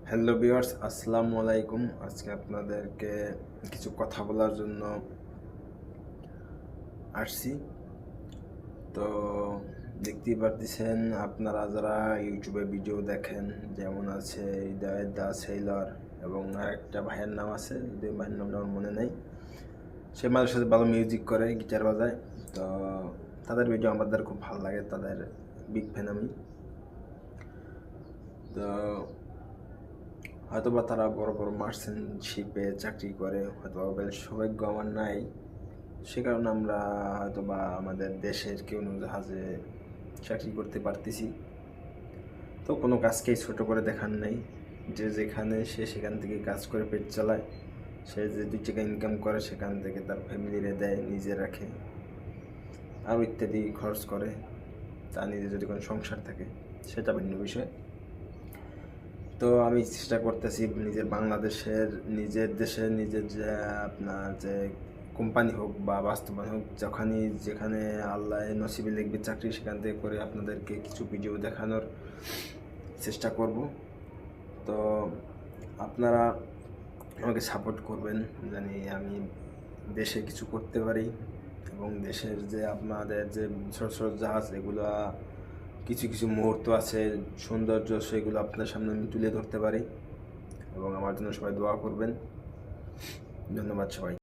Hello viewers, আসসালামু আলাইকুম। আজকে আপনাদেরকে কিছু কথা বলার জন্য আসছি। তো দেখতেই পারতেছেন, আপনারা যারা ইউটিউবে ভিডিও দেখেন, যেমন আছে হৃদয় দা সেলর এবং আরেকটা ভাইয়ের নাম আছে, যদি ভাইয়ের নামটা আমার মনে নেই। সে মাঝে সাথে ভালো মিউজিক করে, গিটার বাজায়। তো তাদের ভিডিও আমাদের খুব ভালো লাগে, তাদের বিগ ফ্যান আমি। তো হয়তোবা তারা বড় বড় মার্চেন্টশিপে চাকরি করে, হয়তো সৌভাগ্য আমার নাই, সে কারণে আমরা হয়তোবা আমাদের দেশের কেউ জাহাজে চাকরি করতে পারতেছি। তো কোনো কাজকেই ছোট করে দেখার নেই, যে যেখানে সে সেখান থেকে কাজ করে পেট চালায়। সে যে 2 টাকা ইনকাম করে সেখান থেকে তার ফ্যামিলিরে দেয়, নিজে রাখে, আরও ইত্যাদি খরচ করে। তার নিজে যদি কোনো সংসার থাকে সেটা ভিন্ন বিষয়। তো আমি চেষ্টা করতেছি নিজের দেশের নিজের যে আপনার যে কোম্পানি হোক বা বাস্তবায়ন হোক, যেখানে আল্লাহ নসিবে লিখবে চাকরি, সেখান থেকে করে আপনাদেরকে কিছু ভিডিও দেখানোর চেষ্টা করব। তো আপনারা আমাকে সাপোর্ট করবেন, জানি আমি দেশে কিছু করতে পারি এবং দেশের যে আপনাদের যে ছোট ছোট জাহাজ, এগুলো কিছু কিছু মুহূর্ত আছে সৌন্দর্য, সেগুলো আপনার সামনে আমি তুলে ধরতে পারি। এবং আমার জন্য সবাই দোয়া করবেন। ধন্যবাদ সবাই।